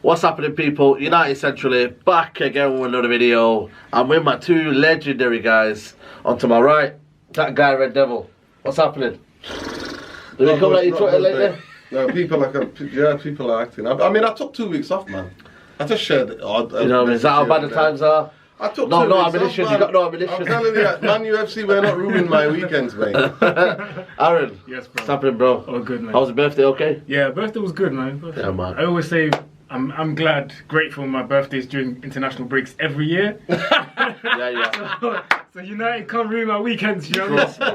What's happening, people? United Centrally back again with another video. I'm with my two legendary guys. On to my right, that guy Red Devil. What's happening? Did we come like you Twitter lately? No, people are acting. I mean, I took 2 weeks off, man. I just shared it. You know what I mean? Is that how bad the times are? I took no 2 weeks ammunition. off, You got no ammunition. I'm telling you, Man UFC, we're not ruining my weekends, mate. Aaron. Yes, bro. What's happening, bro? Oh, good, man. How was your birthday? Okay. Yeah, birthday was good, man. Yeah, man. I always say I'm glad, grateful my birthdays during international breaks every year. Yeah. So United can't ruin my weekends, you know. Trust me.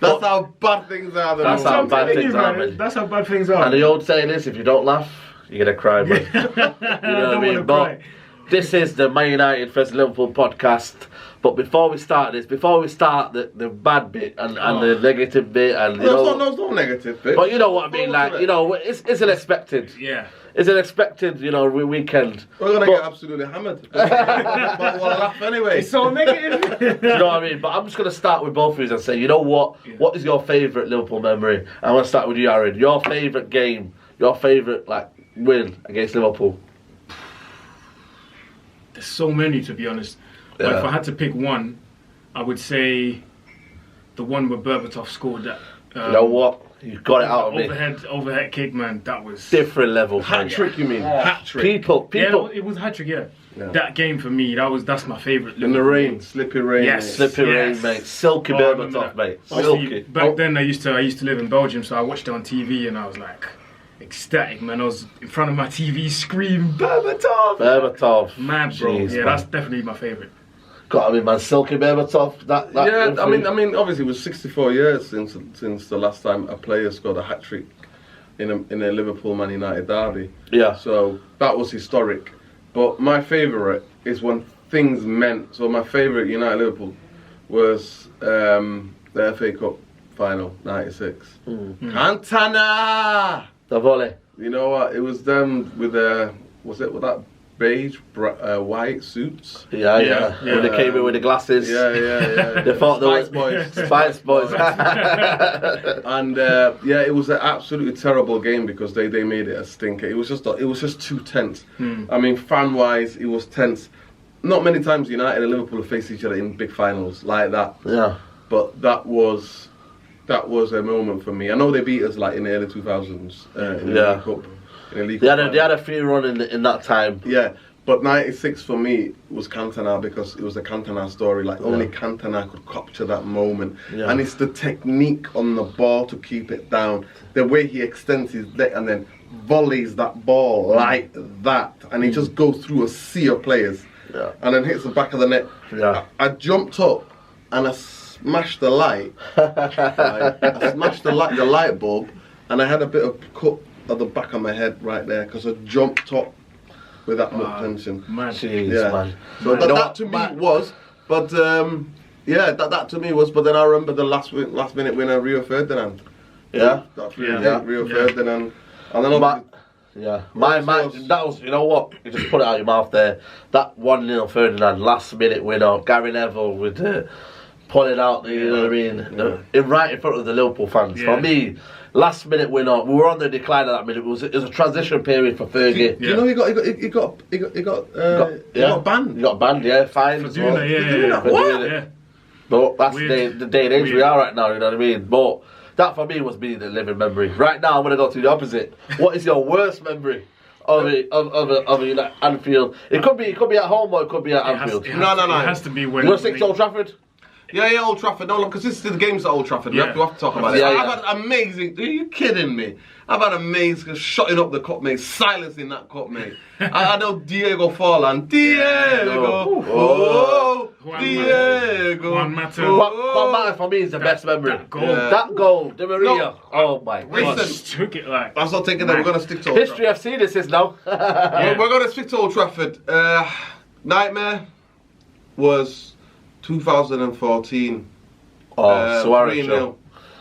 That's how bad things are. That's how bad things are, man. That's how bad things are. And the old saying is, if you don't laugh, you're gonna cry, man. You know what I mean? But this is the Man United vs Liverpool podcast. But before we start this, the bad bit and the negative bit, and there's no negative bit. But you know what I mean, like, you know, it's an expected. Yeah. It's an expected, you know, weekend. We're gonna get absolutely hammered. But we'll laugh anyway. It's so negative. You know what I mean? But I'm just gonna start with both of you and say, you know what? Yeah. What is your favourite Liverpool memory? I'm gonna start with you, Aaron. Your favourite game, your favourite win against Liverpool. There's so many, to be honest. But if I had to pick one, I would say the one where Berbatov scored that. You know what? You got it out of me. Overhead kick, man. That was different level. Hat trick, you mean? Hat trick. People. Yeah, it was hat trick. Yeah. That game for me, that's my favourite. In the rain, slippy rain. Yes, slippy rain, mate. Silky Berbatov, mate. Silky. Back then, I used to live in Belgium, so I watched it on TV, and I was like ecstatic, man. I was in front of my TV screaming Berbatov. Mad, bro. Jeez, yeah, that's definitely my favourite. Got to be, man. Silky Berbatov. I mean, obviously, it was 64 years since the last time a player scored a hat trick in a Liverpool Man United derby. Yeah. So that was historic. But my favourite is when things meant. So my favourite United Liverpool was the FA Cup final '96. Cantona. The volley. You know what? It was them with with that beige, white suits. Yeah. When they came in with the glasses. Yeah. They thought they were Spice Boys. And it was an absolutely terrible game because they made it a stinker. It was just too tense. I mean, fan-wise, it was tense. Not many times United and Liverpool have faced each other in big finals like that. Yeah. But that was a moment for me. I know they beat us like in the early 2000s in the League Cup. They had a few run in that time. Yeah, but '96 for me was Cantona because it was a Cantona story. Like only Cantona could capture that moment, and it's the technique on the ball to keep it down. The way he extends his leg and then volleys that ball like that, and he just goes through a sea of players, and then hits the back of the net. Yeah, I jumped up and I smashed the light. I smashed the light bulb, and I had a bit of cut at the back of my head right there because I jumped up with that much tension. Man. Jeez, man. So that to me was, but that to me was. But then I remember the last minute winner, Rio Ferdinand. Rio Ferdinand, and then that was, you know what? You just put it out your mouth there. That 1-0 Ferdinand last minute winner, Gary Neville with pulling out the, you know what I mean, right in front of the Liverpool fans. For me, last minute winner. We were on the decline at that minute. It was a transition period for Fergie. You know, he got banned. He got banned, fined as well. But that's the day and age we are right now. You know what I mean? But that for me was being the living memory. Right now, I'm gonna go to the opposite. What is your worst memory of Anfield? It could be at home or it could be at Anfield. No. It has to be when. You want to stick to Old Trafford? Yeah, Old Trafford. No, because this is the games at Old Trafford. We have to talk about it. I've had amazing. Are you kidding me? I've had amazing shutting up the cup, mate. Silencing that cup, mate. I know Diego Forlan. Diego. Juan Mata. Juan Mata for me is the best memory. That goal, Di Maria. No. Oh my God. Took it like. I'm not taking that. We're gonna stick to Old History FC. This is now. We're gonna stick to Old Trafford. Nightmare was 2014. Suarez show.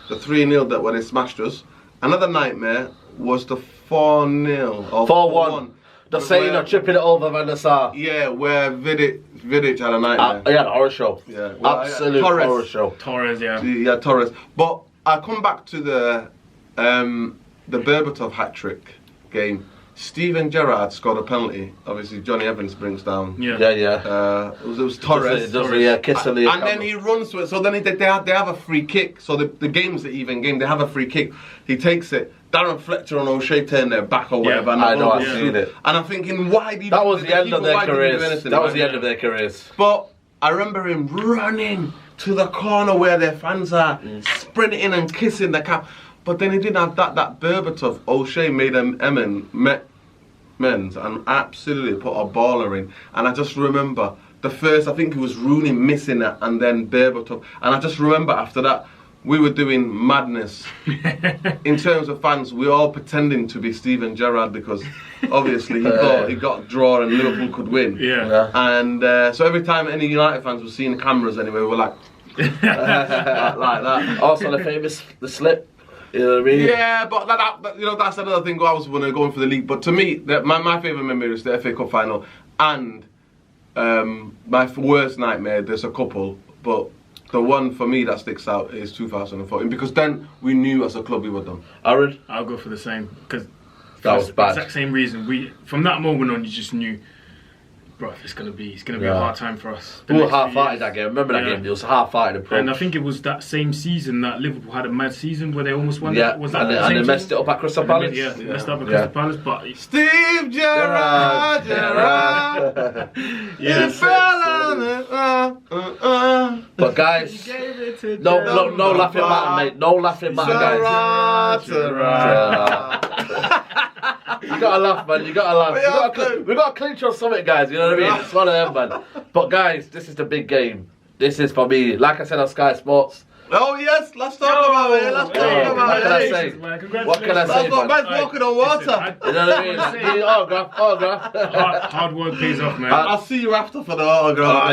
The 3-0 that when they smashed us. Another nightmare was the 4-0 or 4-1. The saying chipping it over Van der Sar. Yeah, where Vidic had a nightmare. He had a horror show. Yeah, well, absolute horror show. Torres, yeah, Torres. But I come back to the Berbatov hat trick game. Steven Gerrard scored a penalty. Obviously, Johnny Evans brings down. Yeah. It was Torres. And then he runs to it. So then they have a free kick. So the game's the even game. They have a free kick. He takes it. Darren Fletcher and O'Shea turn their back or whatever. I know, I've seen it. And I'm thinking, why did that was the end of their careers. That was the end of their careers. But I remember him running to the corner where their fans are, sprinting and kissing the cap. But then he didn't have that Berbatov. O'Shea made men's and absolutely put a baller in. And I just remember the first, I think it was Rooney missing it, and then Berbatov. And I just remember after that, we were doing madness. In terms of fans, we were all pretending to be Steven Gerrard because obviously he thought he got a draw and Liverpool could win. And so every time any United fans were seeing cameras anyway, we were like like that. Also the slip. You know what I mean? Yeah, but that you know, that's another thing. I was going for the league, but to me, my favourite memory is the FA Cup final, and my worst nightmare. There's a couple, but the one for me that sticks out is 2014 because then we knew as a club we were done. Aaron, I'll go for the same because that was bad. Exact same reason. From that moment on, you just knew. Bro, it's gonna be a hard time for us. We were half-hearted that game. Remember that game? It was half-hearted approach. And I think it was that same season that Liverpool had a mad season where they almost won. Yeah, was that and they messed it up at Crystal Palace. Messed up at Crystal Palace. But Steve Gerrard. But guys, no laughing matter, mate. No laughing matter, guys. You gotta laugh, man. You gotta laugh. We gotta clinch on something, guys. You know what I mean? It's one of them, man. But guys, this is the big game. This is for me. Like I said on Sky Sports. Oh yes, let's talk about it. Let's talk about it. What can I say? Man? Man's walking on water. You know what I mean? Like, autograph. Hard work pays off, man. I'll see you after for the autograph.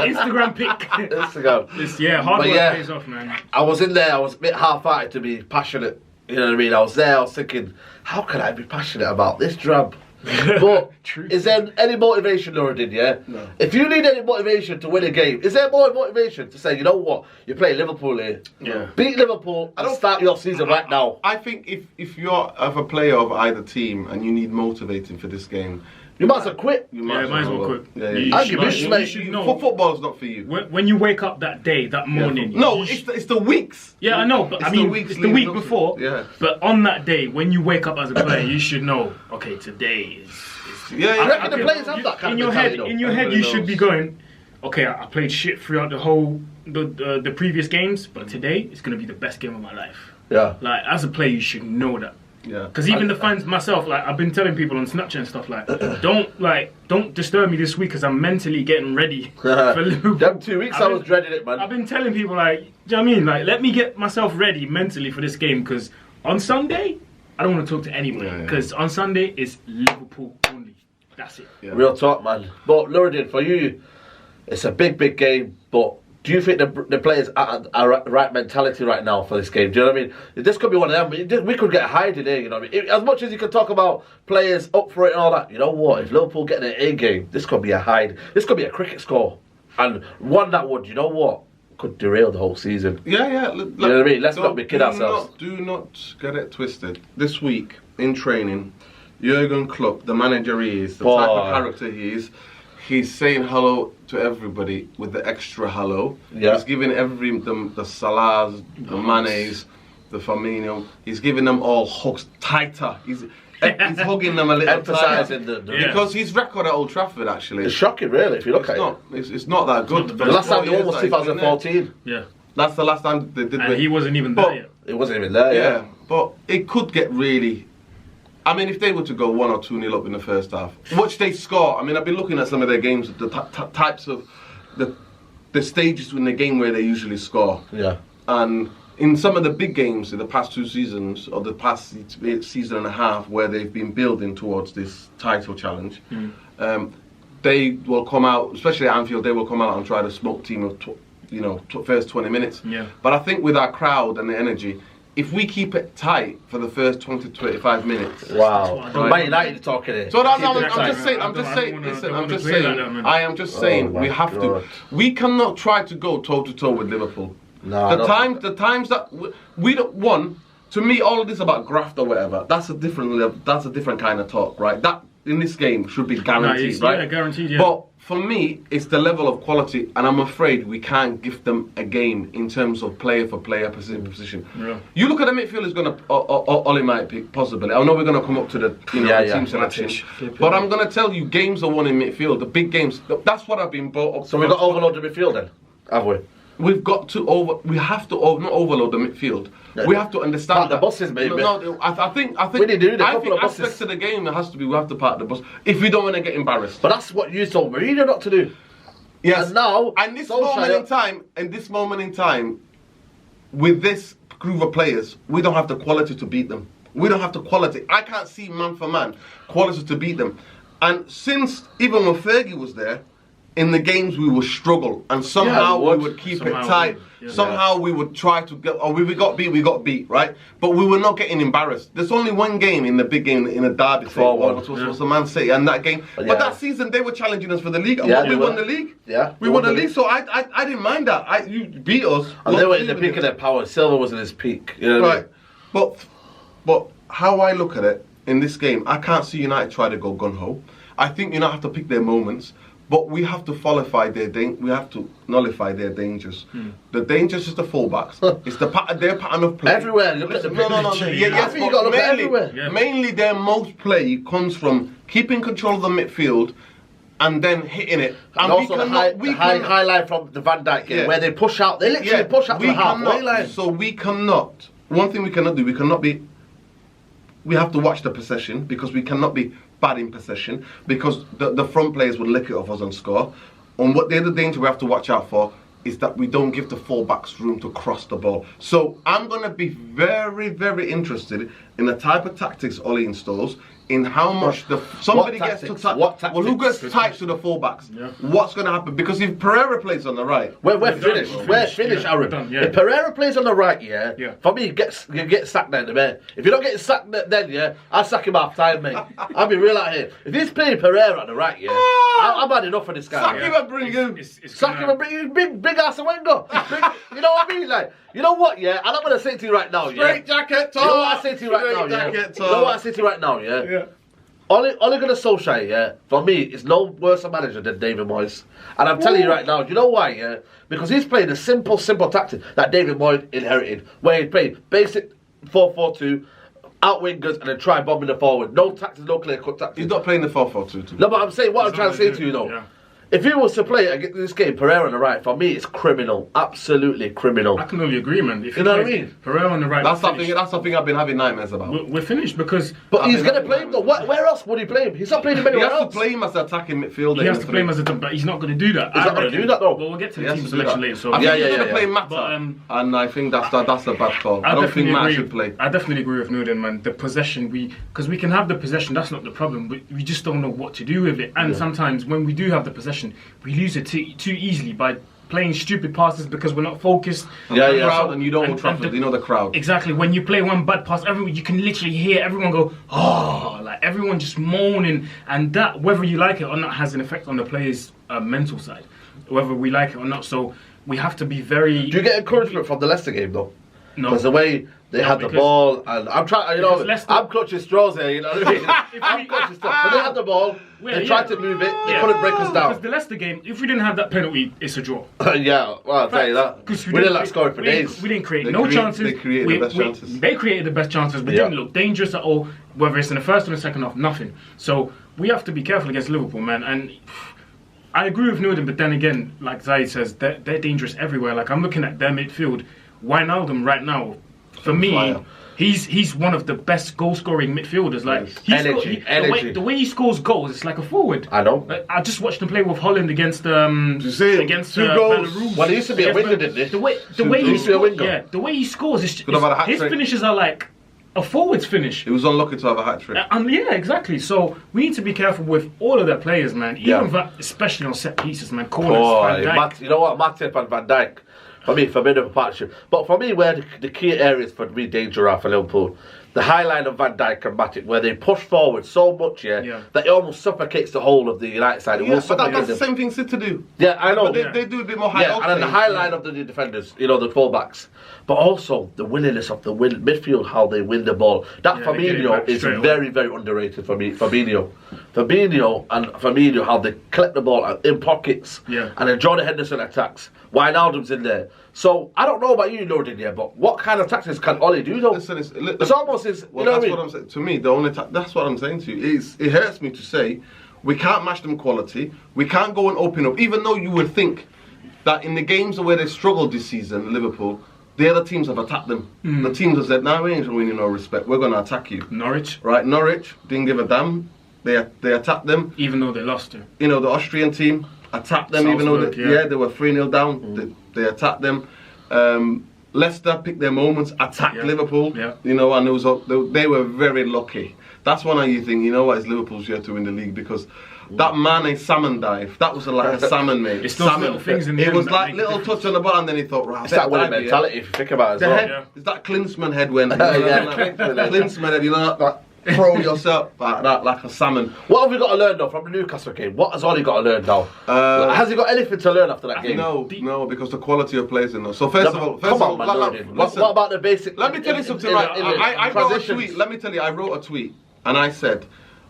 Instagram pic. Instagram. Hard work pays off, man. I was in there. I was a bit half-hearted to be passionate. You know what I mean? I was there. I was thinking, how can I be passionate about this drab? But is there any motivation, Nuruddin? Yeah. No. If you need any motivation to win a game, is there more motivation to say, you know what, you're playing Liverpool here? Yeah. Beat Liverpool and start your season right now. I think if you're a player of either team and you need motivating for this game, you might as well quit. You might as well quit. You should know. Football's not for you. When you wake up that day, that morning. It's the weeks. Yeah, I know, but it's the week before. Yeah. But on that day, when you wake up as a player, you should know. Okay, today is. I reckon the players have that kind of mentality. In your head, you should be going. Okay, I played shit throughout the previous games, but today it's gonna be the best game of my life. Yeah. Like as a player, you should know that. Yeah. Because even the fans, myself, like I've been telling people on Snapchat and stuff, like don't disturb me this week because I'm mentally getting ready for Liverpool. Them 2 weeks I was dreading it, man. I've been telling people like, do you know what I mean? Like let me get myself ready mentally for this game because on Sunday I don't want to talk to anybody because on Sunday it's Liverpool only. That's it. Yeah. Real talk, man. But Nuruddin, for you, it's a big game, but do you think the players are right mentality right now for this game? Do you know what I mean? This could be one of them. We could get hiding here, you know what I mean? As much as you can talk about players up for it and all that, you know what? If Liverpool get an A game, this could be a hide. This could be a cricket score. And one that would, you know what? Could derail the whole season. Yeah. You know what I mean? Let's not be kidding ourselves. Do not get it twisted. This week, in training, Jurgen Klopp, the manager he is, the type of character he is, he's saying hello to everybody with the extra hello. Yeah. He's giving the Salahs, the Manes, the Firmino. He's giving them all hugs tighter. He's hugging them a little emphasising tighter. Because his record at Old Trafford actually. It's shocking, really, if you look at it. It's not that good. The last time they won was 2014. Yeah. That's the last time they did. And he wasn't even there yet. It wasn't even there. Yeah. But it could get really. I mean, if they were to go 1 or 2-0 up in the first half, watch they score. I mean, I've been looking at some of their games, the types of the stages in the game where they usually score. Yeah. And in some of the big games in the past 2 seasons, or the past season and a half, where they've been building towards this title challenge, they will come out, especially at Anfield, they will come out and try to smoke team of first 20 minutes. Yeah. But I think with our crowd and the energy, if we keep it tight for the first 20 to 25 minutes. Wow. Man United talking here. So I'm just saying, we have to. We cannot try to go toe to toe with Liverpool. No. The times that we don't want to me, all of this about graft or whatever, that's a different level, that's a different kind of talk, right? That in this game should be guaranteed, right? Yeah, guaranteed, yeah. But for me, it's the level of quality, and I'm afraid we can't give them a game in terms of player for player, position for position. Yeah. You look at the midfield is going to, Ollie might pick possibly. I know we're going to come up to the the team selection, but I'm going to tell you, games are won in midfield. The big games. That's what I've been brought up. So we've got to overload the midfield then, have we? We have to not overload the midfield. Yeah. We have to understand Park the buses, maybe. No, I think We need to do the I couple think of buses. aspects of the game it has to be. We have to park the bus if we don't want to get embarrassed. But that's what you told Mourinho not to do. Yes. And now, and this moment in time, with this group of players, we don't have the quality to beat them. We don't have the quality. I can't see man for man quality to beat them. And since even when Fergie was there, in the games we would struggle, and somehow we would keep it tight. Somehow we would try to get. Or we got beat, right? But we were not getting embarrassed. There's only one game in the big game in a derby. 4-1. Was the Man City, and that game. But that season they were challenging us for the league, and we won the league. Yeah, we won the league. So I didn't mind that. You beat us, and they were in the peak of their power. Silva was in his peak. You know what I mean? But how I look at it in this game, I can't see United try to go gun ho. I think United have to pick their moments. But we have to we have to nullify their dangers. The dangers is the fullbacks. It's their pattern of play. Everywhere. Look at the yes, you got to look at everywhere. Yeah. Mainly their most play comes from keeping control of the midfield and then hitting it. And also the highlight from the Van Dijk game where they push out. They literally push out to the halfway line. So we cannot. One thing we cannot do. We have to watch the possession because we cannot be bad in possession because the front players would lick it off us and score. And what the other danger we have to watch out for is that we don't give the full-backs room to cross the ball. So I'm going to be very, very interested in the type of tactics Ollie installs, in how much somebody gets to touch. Well, who gets tight to the fullbacks? Yeah. What's going to happen? Because if Pereira plays on the right, we're finished. We're finished, Aaron. Yeah. If Pereira plays on the right, for me, you get sacked then, mate. If you're not getting sacked then, I'll sack him half time, mate. I'll be real out here. If he's playing Pereira on the right, I've had enough of this guy. Sack him and bring him. Sack him and bring you, big ass and Wenger. You know what I mean? Like, you know what? Yeah, and I'm gonna say to you right now. Straight jacket, talk. You know what I say to you right now? You know what I say to you right now? Yeah. Ole Gunnar Solskjaer, for me, is no worse a manager than David Moyes. And I'm telling you right now, do you know why? Yeah, because he's playing a simple tactic that David Moyes inherited, where he played basic 4-4-2. Out wingers and then try bombing the forward. No tactics, no clear cut tactics. He's not playing the 4-4-2. No, but I'm saying what I'm trying to say to you though. Yeah. If he was to play against this game, Pereira on the right, for me, it's criminal. Absolutely criminal. I can only agree, man. If you know what I mean? Pereira on the right. That's something I've been having nightmares about. We're finished because. But he's going to play him though. Where else would he play him? He's not playing him anywhere else. He has to play him as an attacking midfielder. He has to play him as a, but he's not going to do that. He's not going to do that though. Well, we'll get to the team selection later. So I think he's going to play Mata, and I think that's a bad call. I don't think Mata should play. I definitely agree with Nuden, man. The possession, because we can have the possession, that's not the problem. We just don't know what to do with it. And sometimes when we do have the possession, we lose it too easily by playing stupid passes because we're not focused. Crowd, and you don't Trafford, you know the crowd. Exactly. When you play one bad pass, you can literally hear everyone go, oh, like everyone just moaning, and that, whether you like it or not, has an effect on the players' mental side, whether we like it or not. So we have to be very. Do you get encouragement from the Leicester game though? No. Because the way they had the ball, and I'm trying, I'm clutching straws here, you know what I mean? I'm clutching straws. But they had the ball, they tried to move it, they couldn't break us down. Because the Leicester game, if we didn't have that penalty, it's a draw. Yeah, well, I'll tell you that. We didn't like scoring for days. We didn't create chances. They created the best chances. They created the best chances, but didn't look dangerous at all, whether it's in the first or the second half, nothing. So we have to be careful against Liverpool, man. And I agree with Norden, but then again, like Zaid says, they're dangerous everywhere. Like, I'm looking at their midfield. Wijnaldum right now, for me, he's one of the best goal-scoring midfielders. Like energy. The way he scores goals, it's like a forward. I know. I just watched him play with Holland against Belarus. Well, he used to be a winger, didn't he? The way he scores, his finishes are like a forward's finish. He was unlucky to have a hat trick. Yeah, exactly. So we need to be careful with all of their players, man. Even that, especially on set pieces, man. Corners, Van Dijk. You know what, Matip and Van Dijk. For me, for a bit of a partnership. But for me, where the key areas for me danger are for Liverpool the high line of Van Dijk and Matic, where they push forward so much, that it almost suffocates the whole of the United side. But that's the same thing City do. Yeah, I know. But they do a bit more high. And then the high line of the defenders, the fullbacks. But also the willingness of the midfield, how they win the ball. That Firmino is very, very underrated for me. Fabinho, how they collect the ball in pockets. Yeah. And then Jordan Henderson attacks. Wijnaldum's in there. So I don't know about you, Nordin, but what kind of tactics can Oli do though? Listen, it's almost his. Well, that's what I'm saying. To me, that's what I'm saying to you. It hurts me to say we can't match them quality. We can't go and open up, even though you would think that in the games where they struggled this season, Liverpool, the other teams have attacked them. The teams have said, "No, we ain't showing you no respect. We're going to attack you." Norwich, right? Norwich didn't give a damn. They attacked them, even though they lost it. The Austrian team attacked them, even though they were 3-0 down. They attacked them. Leicester picked their moments, attacked Liverpool. Yeah. And they were very lucky. That's one of you think, it's Liverpool's year to win the league, because that Mane salmon dive, that was like a salmon, mate. It's those little things in the end. It was like little touch on the ball, and then he thought, right, it's that winning mentality, if you think about it as well. It's that Klinsmann head when Klinsmann head, like throw yourself like a salmon. What have we got to learn though from the Newcastle game? What has Oli got to learn now? Has he got anything to learn after that game? No, because the quality of players in there. So first of all, what about the basic? Let me tell you something. I wrote a tweet. Let me tell you, I wrote a tweet, and I said,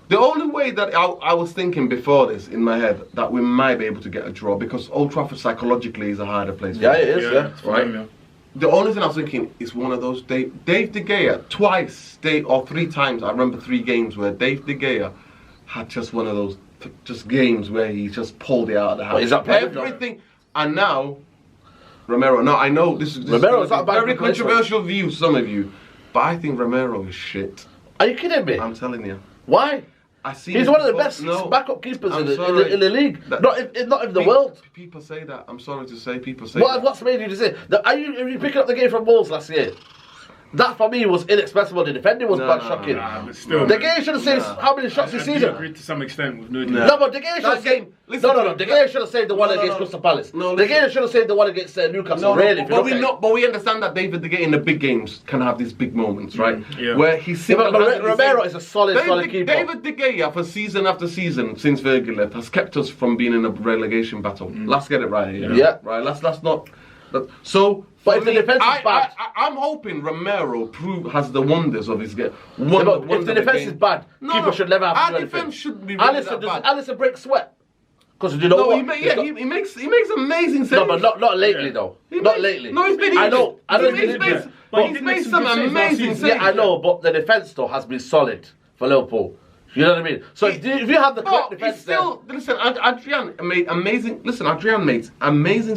the only way that I was thinking before this in my head that we might be able to get a draw, because Old Trafford psychologically is a harder place. Yeah, it is. Right. The only thing I was thinking is one of those Dave De Gea twice, or 3 times. I remember 3 games where Dave De Gea had just one of those just games where he just pulled it out of the house. Is that everything? And now Romero. No, I know this is a very controversial view, some of you, but I think Romero is shit. Are you kidding me? I'm telling you. Why? He's one of the best backup keepers in the league. Not in the world. People say that. I'm sorry to say. People say that. What's made you to say? Are you picking up the game from Wolves last year? That for me was inexpressible. The defending was shocking. But still, De Gea should have saved how many shots this season? I agree to some extent with Nudin. No, but De Gea should have saved. No. De Gea should have saved the one against Crystal Palace. De Gea should have saved the one against Newcastle. But we understand that David De Gea in the big games can have these big moments, right? Yeah. Where he's Romero is a solid keeper. David De Gea, for season after season since Virgil left, has kept us from being in a relegation battle. Let's get it right here. Yeah. Right. Let's not. So. But if the defense is bad, I'm hoping Romero has the wonders of his game. If the defense is bad, people should never have to do anything. Our defense shouldn't be really that bad. Alisson break sweat? Because you know what? He makes amazing saves. No, but not lately though. Not lately. No, he's been. I know. He's made some amazing saves. Yeah, I know, but the defense though has been solid for Liverpool. You know what I mean? So if you have the correct defense, listen. Adrian made amazing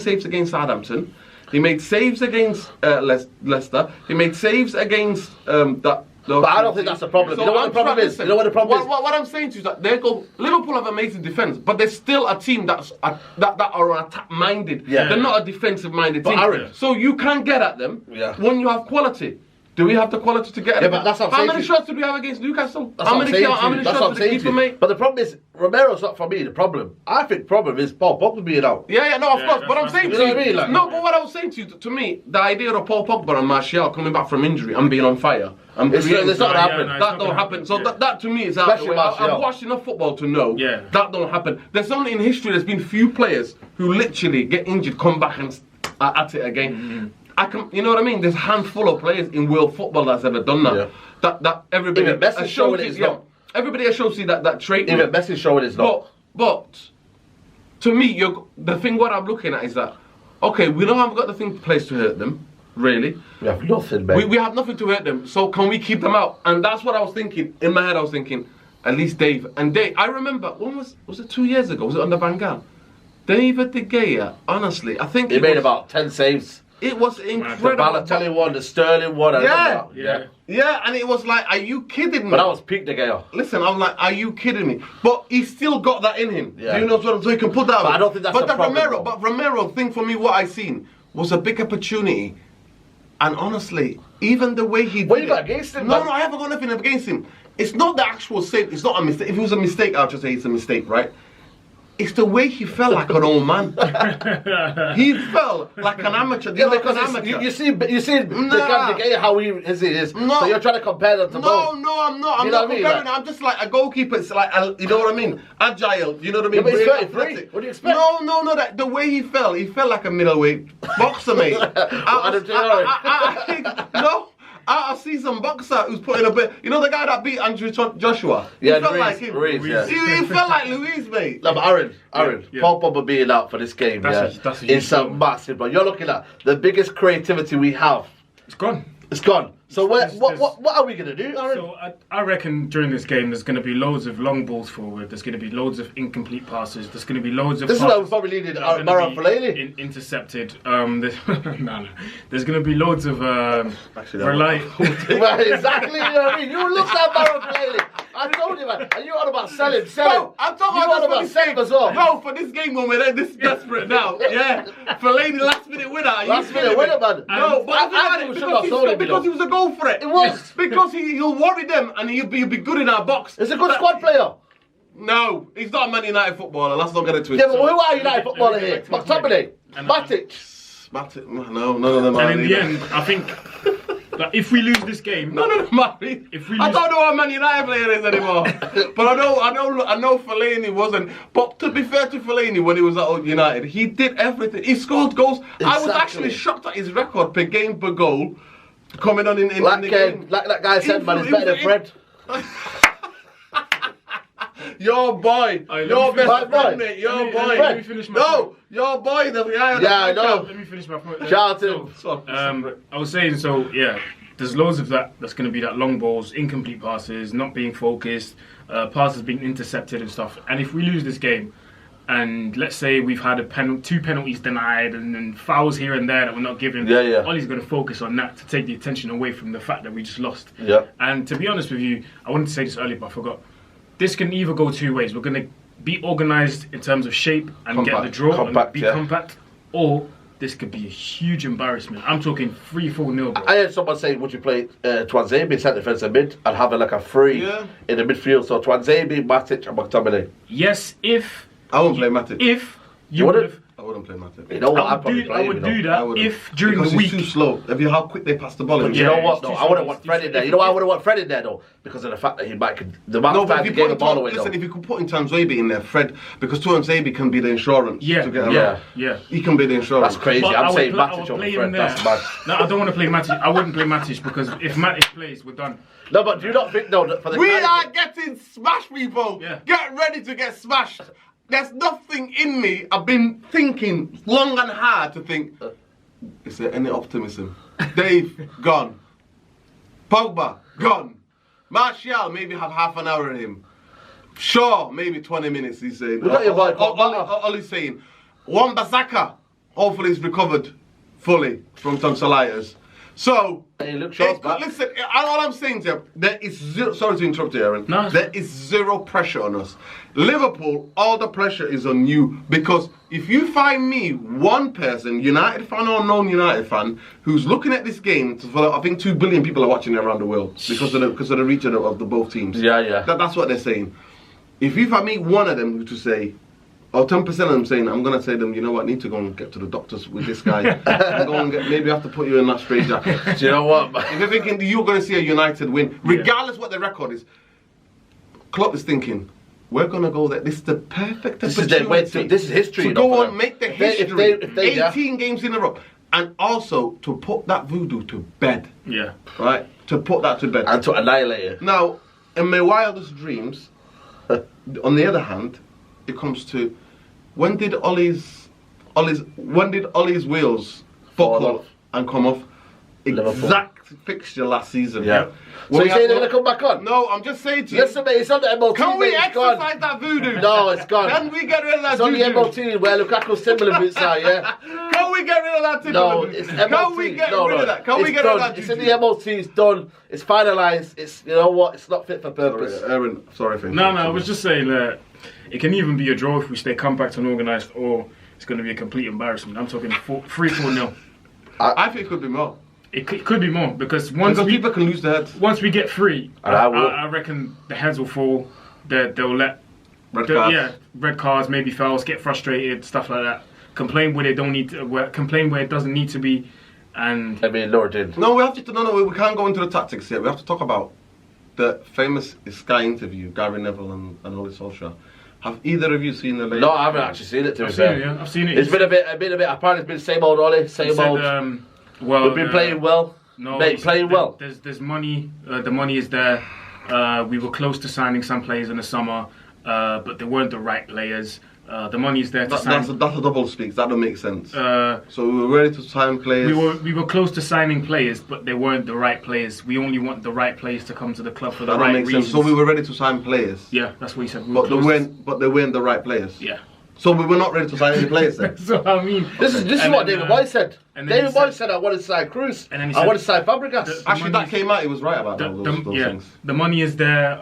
saves against Southampton. He made saves against Leicester. He made saves against that. But I don't think that's the problem. You know what the problem is? What I'm saying to you is that Liverpool have amazing defence, but they're still a team that are attack-minded. Yeah. They're not a defensive-minded team. Aaron, so you can get at them when you have quality. Do we have the quality to get at them? But that's what I'm How saying many shots did we have against Newcastle? How many shots did the keeper make? But the problem is, Romero's not for me the problem. I think the problem is Paul Pogba being out. Yeah, no, of course. But I'm saying to you, but what I was saying to me, the idea of Paul Pogba and Martial coming back from injury and being on fire, it's not happening. That don't happen. So that to me is out of the way. I've watched enough football to know that don't happen. There's only in history there's been few players who literally get injured, come back and at it again. You know what I mean? There's a handful of players in world football that's ever done that. That everybody. Even Messi showing it is not. Everybody has shown that trait. Even Messi showing it is not. But to me, the thing what I'm looking at is that okay, we don't have got the place to hurt them. Really, we have nothing, man. We have nothing to hurt them. So can we keep them out? And that's what I was thinking in my head. I was thinking at least Dave. I remember when was it 2 years ago? Was it under Van Gaal? David De Gea. Honestly, I think he made about 10 saves. It was incredible. The Balotelli one, the Sterling one. Yeah, and it was like, are you kidding me? But that was peak De Gea. Listen, I'm like, are you kidding me? But he still got that in him. Yeah. Do you know what I'm saying? So he can put that. But I don't think that's the problem. But Romero, thing for me, what I seen was a big opportunity. And honestly, even the way he. What you got against him? No, I haven't got nothing against him. It's not the actual save. It's not a mistake. If it was a mistake, I'll just say it's a mistake, right? It's the way he felt like an old man. He felt like an amateur. Yeah, because you see the guy how he is. No. So you're trying to compare them to both. No, I'm not. I'm not comparing. I'm just like a goalkeeper. It's like, you know what I mean? Agile. You know what I mean? Yeah, but he's 33. What do you expect? No. That the way he felt like a middleweight boxer, mate. I think no. I see some boxer who's putting a bit. You know the guy that beat Andrew Joshua? He felt like him. Yeah. He felt like Luis, mate. No, but Aaron, Paul Pogba being out for this game, that's it's a massive. But you're looking at the biggest creativity we have. It's gone. It's gone. So what are we gonna do, Aaron? So I reckon during this game there's going to be loads of long balls forward. There's going to be loads of incomplete passes. There's going to be loads of. This is why we're probably needed Marouane Fellaini. Intercepted. No. There's going to be loads of Exactly. You know what I mean? You looked at Marouane Fellaini. I told you, man. And you on about selling. No, I'm talking about selling as well. No, for this game when we're this desperate now. Yeah, Fellaini last minute winner. Last minute winner, man. No, but because he was a goal threat. It was because he'll worry them and he'll be good in our box. He's a good squad player. No, he's not a Man United footballer. Let's not get it twisted. Yeah, but who are United footballer here? McTominay, Matic. No, none of them are. And in the end, I think that if we lose this game, none of them are. I don't know what a Man United player is anymore. But I know Fellaini wasn't. But to be fair to Fellaini, when he was at United, he did everything. He scored goals. Exactly. I was actually shocked at his record per game per goal. Coming on in the game. Like that guy said, man, it's better than Fred. Your boy. Your best friend, mate. Your boy. Let me finish my point. Your boy. Yeah, I know. Let me finish my point. Shout out I was saying, there's loads of that. That's going to be that long balls, incomplete passes, not being focused, passes being intercepted and stuff. And if we lose this game, and let's say we've had two penalties denied and then fouls here and there that we're not giving, Ollie's going to focus on that to take the attention away from the fact that we just lost. Yeah. And to be honest with you, I wanted to say this earlier, but I forgot. This can either go two ways. We're going to be organised in terms of shape and get the draw and be compact, or this could be a huge embarrassment. I'm talking 3-4-0. Bro. I heard someone say, would you play Tuanzebe centre defensive mid and have a free in the midfield? So Tuanzebe, Matic and McTominay. Yes, if... I won't play Matic. If you would have... I wouldn't play Matic. You know what? I would do that if during the week... He's too slow. Have you how quick they pass the ball? But you know what, though? I wouldn't want Fred in there. You know why I wouldn't want Fred in there, though? Because of the fact that he might... The amount of time he gave the ball away, listen, if you could put in Tuanzebe in there, Fred... Because Tuanzebe can be the insurance to get around. Yeah. He can be the insurance. That's crazy. I'm saying Matic over Fred. That's mad. No, I don't want to play Matic. I wouldn't play Matic because if Matic plays, we're done. No, but do you not think, though, for the... We are getting smashed, people! Yeah. Get ready to get smashed! There's nothing in me. I've been thinking long and hard to think, is there any optimism? Dave, gone. Pogba, gone. Martial, maybe have half an hour in him. Shaw, maybe 20 minutes, he's saying. Ollie's saying. Wan-Bissaka, hopefully he's recovered fully from tonsillitis. So, listen, all I'm saying to you, there is zero, sorry to interrupt you, Aaron. No. There is zero pressure on us. Liverpool, all the pressure is on you because if you find me one person, United fan or non-United fan, who's looking at this game, I think 2 billion people are watching it around the world because of the reach of the both teams. Yeah. That's what they're saying. If you find me one of them to say, or 10% of them saying, I'm going to say to them, you know what, I need to go and get to the doctors with this guy. And go and maybe I have to put you in that straight jacket. Do you know what? If you're thinking you're going to see a United win, regardless what the record is, Klopp is thinking, we're going to go there. This is the perfect opportunity. This is history. To go on, make the history. If they 18 games in a row. And also to put that voodoo to bed. Yeah. Right? To put that to bed. And to annihilate it. Now, in my wildest dreams, on the other hand, it comes to when did Ollie's wheels buckle and come off? Exact fixture last season. Yeah. So you say they're going to come back on? No, I'm just saying to you. Listen, mate, it's on the MOT. Can we exercise that voodoo? No, it's gone. Can we get rid of that It's on the MOT where Lukaku's Timberland boots are, yeah? Can we get rid of that Timberland No, it's boot? MOT. Can we get rid of that? Can we get rid of that? It's in the MOT, it's done, it's finalised, it's, you know what, it's not fit for purpose. Aaron, sorry for No, I was just saying that it can even be a draw if we stay compact and organised, or it's going to be a complete embarrassment. I'm talking 3-4-0. I think it could be more. It could be more because people can lose their heads. Once we get free, I reckon the heads will fall. They'll let Red cards. Yeah, red cards, maybe fouls, get frustrated, stuff like that. Complain where they don't need to, complain where it doesn't need to be, and I mean, Lord did. No, we have to. No, we can't go into the tactics yet. We have to talk about the famous Sky interview, Gary Neville and Ole Solskjaer. Have either of you seen the latest? No, I haven't actually seen it. I've seen it. Yeah, I've seen it. It's been a bit. Apparently, it's been same old Ollie, same old. Well, we've been playing well. No, mate, playing well. There's money. The money is there. We were close to signing some players in the summer, but they weren't the right players. The money is there to sign. That's a double speak. That don't make sense. So we were ready to sign players. We were close to signing players, but they weren't the right players. We only want the right players to come to the club for the right reasons. So we were ready to sign players. Yeah, that's what he said. But they weren't the right players. Yeah. So we were not ready to sign any players then. So I mean, this is what David Moyes said. David Moyes said, "I want to sign Cruz. I want to sign Fabregas." Actually, that came out. He was right about those things. The money is there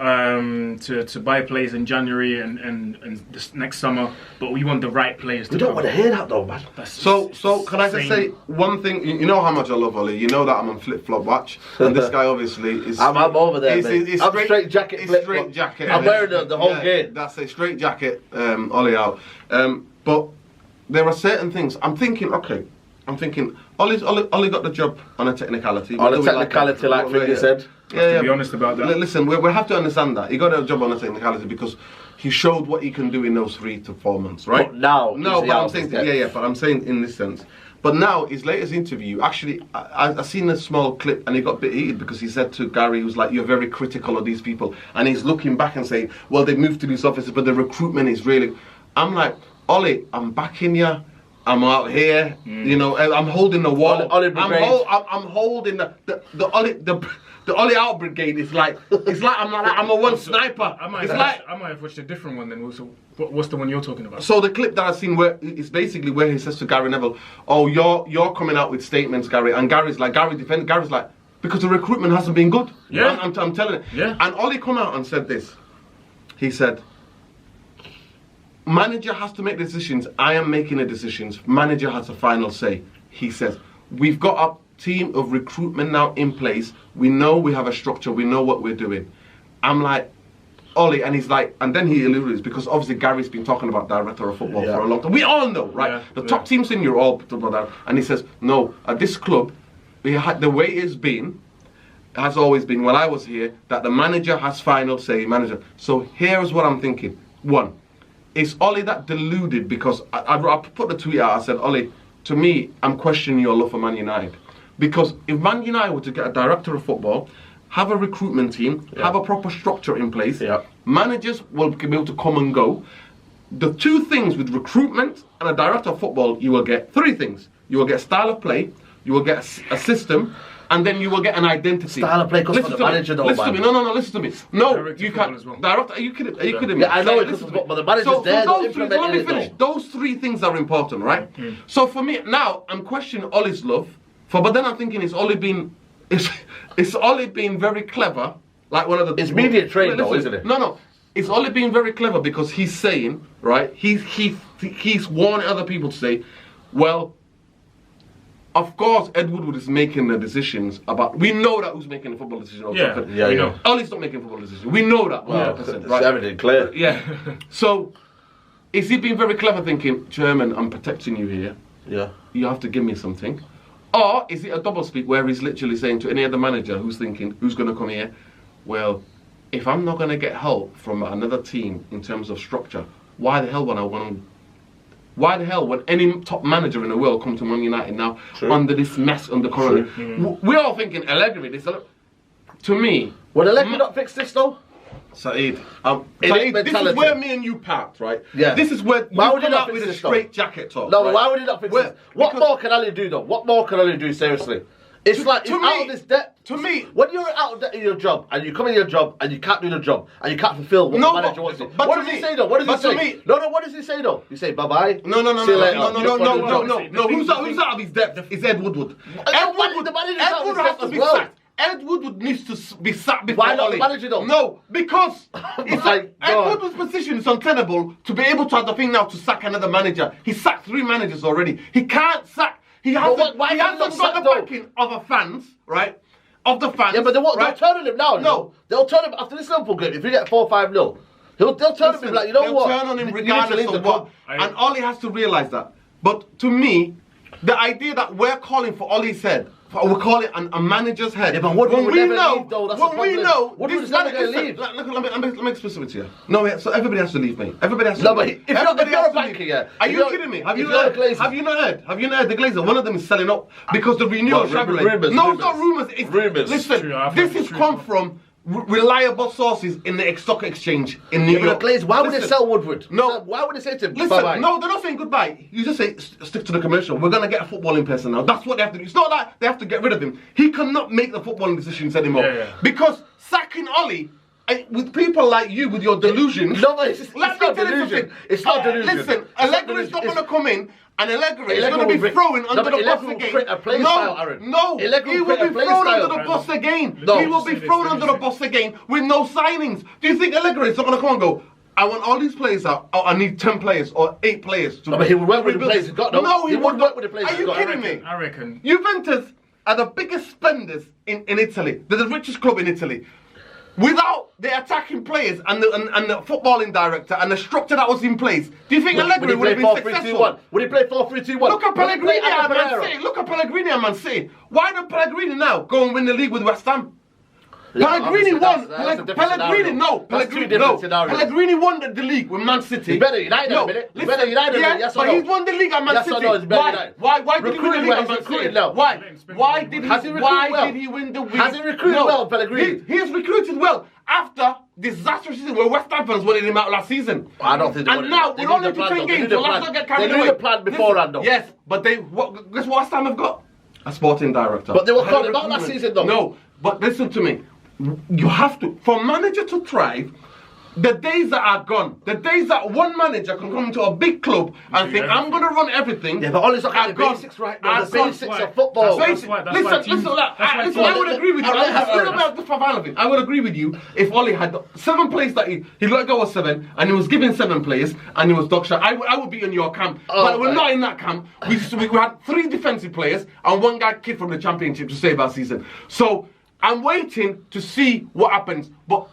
to buy players in January and this next summer, but we want the right players. We don't want to hear that though, man. So can I just say one thing? You know how much I love Ollie. You know that I'm on flip flop watch, and this guy obviously is. I'm over there, mate. I'm straight jacket. Straight jacket. I'm wearing the whole game. That's a straight jacket. Ollie out. But there are certain things I'm thinking. Ollie got the job on a technicality. On a technicality, like Finger said. To be honest about that. Listen, we have to understand that he got a job on a technicality because he showed what he can do in those 3 to 4 months, right? But now, but I'm saying, but I'm saying in this sense. But now, his latest interview, actually, I seen a small clip and he got a bit heated because he said to Gary, he was like, "You're very critical of these people," and he's looking back and saying, "Well, they moved to these offices, but the recruitment is really." I'm like, Ollie, I'm backing you. I'm out here. You know, I'm holding the wall. I'm holding the Ollie out brigade. It's like I'm a one sniper. I might have watched a different one then. So what's the one you're talking about? So the clip that I've seen where it's basically where he says to Gary Neville, "Oh, you're coming out with statements, Gary," and Gary's like, because the recruitment hasn't been good. Yeah, I'm telling it. Yeah. And Ollie come out and said this. He said, "Manager has to make decisions. I am making the decisions. Manager has a final say." He says, "We've got a team of recruitment now in place. We know we have a structure. We know what we're doing." I'm like, Ollie, and he's like, and then he alluded because obviously Gary's been talking about director of football for a long time. We all know, right? Yeah, the top teams in Europe, and he says, "No, at this club, the way it's been, has always been when I was here that the manager has final say. Manager." So here's what I'm thinking. One. Is Ollie that deluded? Because I put the tweet out, I said, "Ollie, to me, I'm questioning your love for Man United. Because if Man United were to get a director of football, have a recruitment team, have a proper structure in place, managers will be able to come and go. The 2 things with recruitment and a director of football, you will get 3 things. You will get style of play, you will get a system, and then you will get an identity." Style of play comes from the manager though, listen to me. No, listen to me. No, you can't. As well. Director, are you kidding me? Yeah, I know it comes from, but the manager's there. Let me finish. Those 3 things are important, right? So for me, now, I'm questioning Ollie's love but then I'm thinking, is Ollie being very clever? Like one of the... It's media trained though, isn't it? No. It's Ollie being very clever because he's saying, right, he's warning other people to say, well, of course, Ed Woodward is making the decisions about... We know that who's making the football decision. We know. Ollie's not making football decisions. We know that. 100%, right? It's everything clear. Yeah. So, is he being very clever thinking, "Chairman, I'm protecting you here. Yeah. You have to give me something"? Or is it a double speak where he's literally saying to any other manager who's thinking, who's going to come here, "Well, if I'm not going to get help from another team in terms of structure, why the hell would any top manager in the world come to Man United now under this mess, under Corona?" We're all thinking Allegri. To me... Would Allegri not fix this though? Saeed, this is where me and you part, right? Yeah. This is where you come out with a straight jacket talk. No, right? why would he not fix this? What more can Ali do though? What more can Ali do, seriously? It's out of this depth. To me, when you're out of debt in your job and you come in your job and you can't do the job and you can't fulfill what the manager wants to do. What does he say though? What does he say? No, what does he say though? You say bye bye. No. Who's out of his depth? Is Ed Woodward. Ed Woodward has to be sacked. Ed Woodward needs to be sacked before Why not the manager though? No, because Ed Woodward's position is untenable to be able to have the thing now to sack another manager. He sacked 3 managers already. He can't sack. He hasn't got the backing of the fans, right? Of the fans. Yeah, but they'll turn on him now. No. They'll turn him after this Liverpool game. If you get 4-5-0, They'll turn on him like, you know what? They'll turn on him You need to regardless leave of the what. club. And Ollie has to realise that. But to me, the idea that we're calling for Ollie's head, we're calling a manager's head. Yeah, but Woodward would never leave, though. That's the when we problem. know, Woodward's never going to leave. Let me explain it to you. No, so everybody has to leave, mate. Everybody has to No, leave. but if you're a banker, yeah. Are you kidding me? Have you not heard? Have you not heard? The Glazers, one of them is selling up because the renewal of Chevrolet. No, it's not rumours. It's rumours. Listen, this has come from reliable sources in the stock exchange in New York. Glaze, why would they sell Woodward? No. Why would they say to him, Listen, bye-bye? no, they're not saying goodbye. You just say, stick to the commercial. We're going to get a footballing person now. That's what they have to do. It's not like they have to get rid of him. He cannot make the footballing decisions anymore. Yeah. Because sacking Ollie, with people like you with your delusions... No, but it's not delusion. It's not delusion. Listen, Allegri's not going to come in and Allegri is going to be thrown under the bus again. No, he will be thrown under the bus again. He will be thrown under the bus again with no signings. Do you think Allegri is not going to come and go, I want all these players out. Oh, I need 10 players or 8 players. But he would work with the players he's got. No, he wouldn't work with the players he's got. Are you kidding me? I reckon. Juventus are the biggest spenders in Italy. They're the richest club in Italy. Without the attacking players and the footballing director and the structure that was in place, do you think Allegri would have been successful? Would he play 4-3-2-1? Look at Pellegrini and Man City. Look at Pellegrini and Man City. Why don't Pellegrini now go and win the league with West Ham? Pellegrini won. Pellegrini won the league with Man City. He's better United a minute. He's better United. Yes, but he's won the league at Man City. Why did he win the league at Man City? Why did he win the league? Has he recruited well, Pellegrini? He has recruited well after disastrous season where West Ham fans wanted him out last season. I don't think they and now we're only to 10 games, so let's not get carried away. They knew the plan beforehand, though. Yes, but guess what West Ham have got? A sporting director. But they were calling him out last season, though. No, but listen to me. You have to, for a manager to thrive, the days that are gone, the days that one manager can come into a big club and think, I'm going to run everything. Yeah, but all it's not the basics right now. The basics of football. Listen, I would agree with you. I would agree with you if Ollie had 7 players that he let go of 7 and he was given 7 players and he was dog shot. I would be in your camp. But we're not in that camp. We had 3 defensive players and 1 guy kicked from the championship to save our season. So I'm waiting to see what happens. But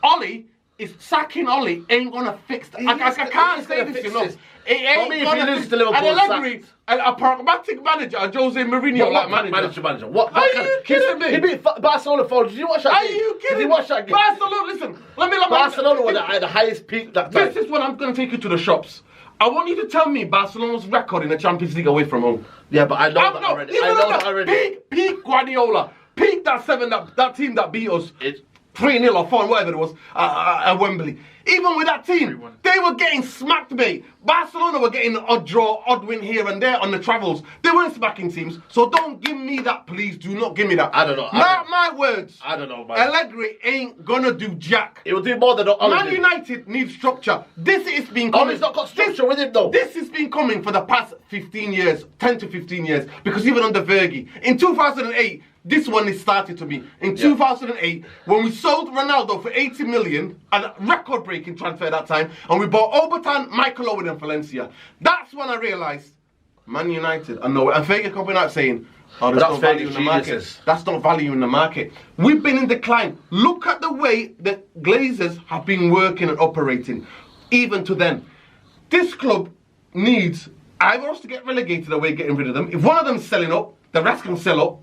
sacking Ollie ain't gonna fix that. I can't say this, you know. It ain't gonna fix it. And Allegri, a pragmatic manager, a Jose Mourinho like manager. What? Are you kidding me? He beat Barcelona 4. Did you watch that game? Are you kidding me? Did you watch that game? Barcelona, listen. Barcelona were at the highest peak that time. This is when I'm gonna take you to the shops. I want you to tell me Barcelona's record in the Champions League away from home. Yeah, but I know that already. I know that already. Peak Guardiola. Peak that 7, that team that beat us. 3-0 or 4, whatever it was, at Wembley. Even with that team, they were getting smacked, mate. Barcelona were getting an odd draw, odd win here and there on the travels. They weren't smacking teams, so don't give me that, please. Do not give me that. I don't know. Mark my words. I don't know, man. Allegri ain't gonna do jack. He will do more than Man United needs structure. This has been coming. He's not got structure with him, though. This has been coming for the past 15 years, 10 to 15 years, because even under Fergie, in 2008, this one is started to be. In 2008, when we sold Ronaldo for 80 million, a record-breaking transfer at that time, and we bought Obertan, Michael Owen and Valencia. That's when I realised, Man United, and Fergie coming out saying, there's no value in the market. That's not value in the market. We've been in decline. Look at the way the Glazers have been working and operating, even to then. This club needs either us to get relegated away, getting rid of them. If one of them's selling up, the rest can sell up.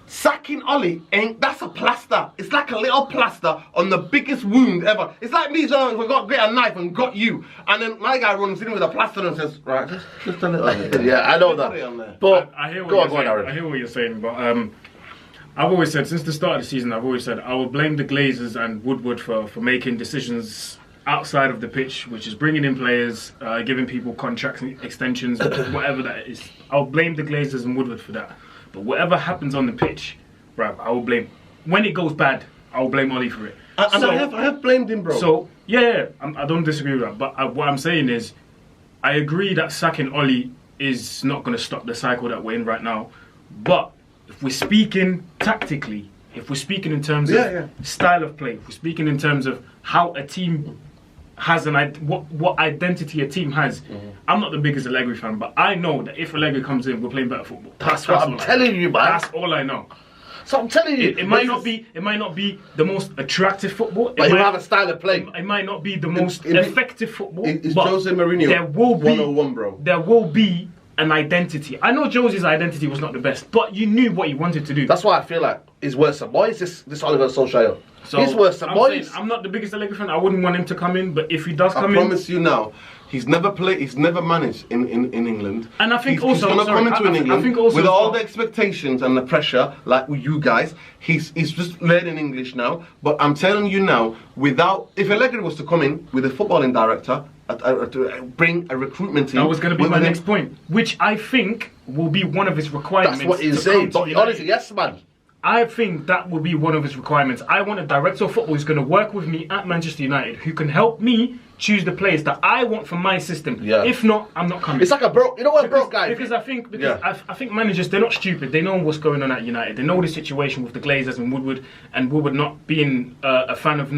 Sacking Ollie that's a plaster. It's like a little plaster on the biggest wound ever. It's like me, so we got a knife and got you, and then my guy runs in with a plaster and says, right, just a little. Yeah, I know that. But I hear what you're saying. But I've always said since the start of the season, I will blame the Glazers and Woodward for making decisions outside of the pitch, which is bringing in players, giving people contracts, extensions, whatever that is. I'll blame the Glazers and Woodward for that. But whatever happens on the pitch, bruv, I will blame. When it goes bad, I will blame Ollie for it. I have blamed him, bro. So, I don't disagree with that. But what I'm saying is, I agree that sacking Ollie is not going to stop the cycle that we're in right now. But if we're speaking tactically, if we're speaking in terms of style of play, if we're speaking in terms of how a team has what identity a team has. I'm not the biggest Allegri fan, but I know that if Allegri comes in, we're playing better football. That's what I'm telling you, man. That's all I know. So I'm telling you, it might not be the most attractive football. But you have a style of play. It might not be the most effective football. It's Jose Mourinho. There will be 101, bro. There will be an identity. I know Jose's identity was not the best, but you knew what he wanted to do. That's why I feel like he's worse than Moyes. This Oliver Solskjaer. So he's worse than Moyes. I'm not the biggest Allegri fan. I wouldn't want him to come in, but if he does come in, I promise you now, he's never played. He's never managed in England. And I think he's also going to come into England I think also with all the expectations and the pressure, like with you guys. He's just learning English now. But I'm telling you now, if Allegri was to come in with a footballing director, to bring a recruitment team, that was going to be my next point, which I think will be one of his requirements. That's what he's saying. But honestly, yes, man. I think that will be one of his requirements. I want a director of football who's going to work with me at Manchester United, who can help me choose the players that I want for my system. Yeah. If not, I'm not coming. It's like a broke, broke guy. Because I think managers, they're not stupid. They know what's going on at United. They know the situation with the Glazers and Woodward not being a fan of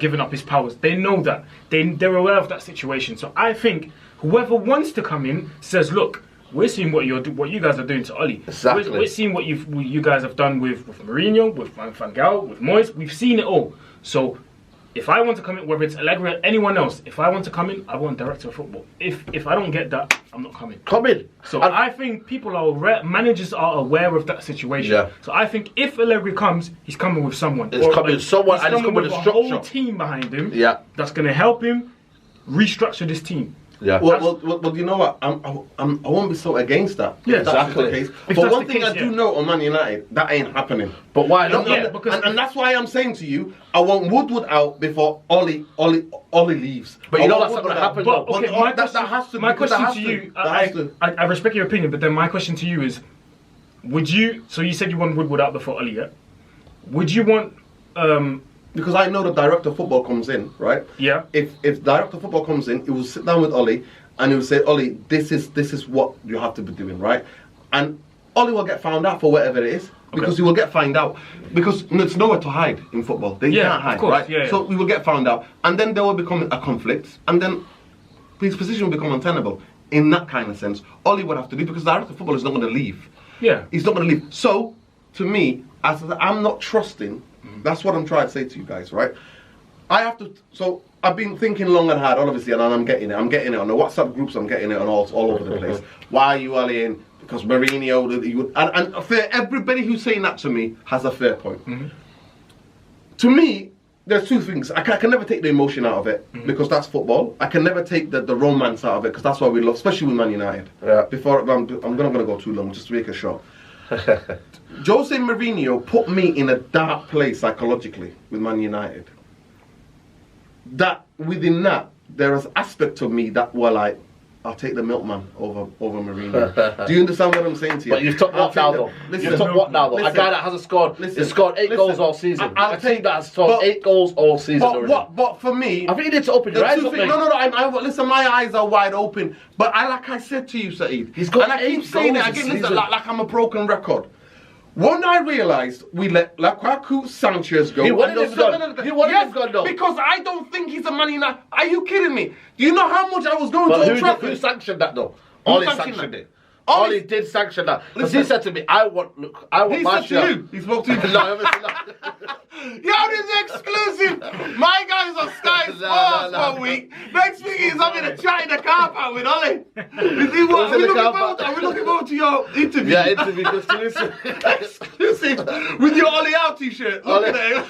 giving up his powers. They know that. They're aware of that situation. So I think whoever wants to come in says, look, we're seeing what you guys are doing to Oli. Exactly. We're seeing what you guys have done with Mourinho, with Van Gaal, with Moyes. We've seen it all. So if I want to come in, whether it's Allegri or anyone else, if I want to come in, I want a director of football. If I don't get that, I'm not coming. Come in. So I think managers are aware of that situation. Yeah. So I think if Allegri comes, he's coming with someone. He's coming with a structure. Whole team behind him. Yeah. That's going to help him restructure this team. Yeah. Well, you know what? I won't be so against that. Yeah, exactly. But one thing I do know on Man United, that ain't happening. But why not? And that's why I'm saying to you, I want Woodward out before Oli leaves. But you know that's not going to happen. But okay, my question to you, I respect your opinion, but then my question to you is, would you? So you said you want Woodward out before Oli, yeah? Would you want? Because I know the director of football comes in, right? Yeah. If director of football comes in, he will sit down with Oli and he will say, Oli, this is what you have to be doing, right? And Oli will get found out for whatever it is. Because he will get found out. Because there's nowhere to hide in football. They can't hide, right? Yeah. So we will get found out. And then there will become a conflict. And then his position will become untenable. In that kind of sense, Oli would have to leave because the director of football is not going to leave. Yeah. He's not going to leave. So, to me, I'm not trusting. That's what I'm trying to say to you guys, right? I have to. So I've been thinking long and hard, obviously, and I'm getting it. I'm getting it on the WhatsApp groups. I'm getting it on all over the place. Why are you Oli in? Because Mourinho, and everybody who's saying that to me has a fair point. Mm-hmm. To me, there's two things. I can never take the emotion out of it because that's football. I can never take the romance out of it because that's what we love, especially with Man United. Yeah. Before I'm not going to go too long, just to make it short. Jose Mourinho put me in a dark place psychologically with Man United. That within that there is aspect of me that were like, I'll take the milkman over Mourinho. Do you understand what I'm saying to you? But you've took what now though? You've took what now though? A guy that hasn't scored. He's scored 8 goals all season. A team that has scored 8 goals all season. But for me, I think you need to open your eyes up. No. Listen, my eyes are wide open. But like I said to you, Saeed, he's got and I keep saying it again. Listen, like I'm a broken record. When I realised we let Lukaku Sanchez go, he wanted him gone though. Because I don't think he's a Man United. Are you kidding me? Do you know how much I was going to Old Trafford? Who sanctioned that though? Oli sanctioned it. Oli did sanction that. Because he said to me, I want Martial. He spoke to you. No, Yo, this is exclusive. My guys on Sky Sports 1 week. Next week he's having a chat in the car park with Oli. Are we looking forward to your interview? Yeah, interview exclusive. Exclusive with your Oli out t-shirt. Look at it.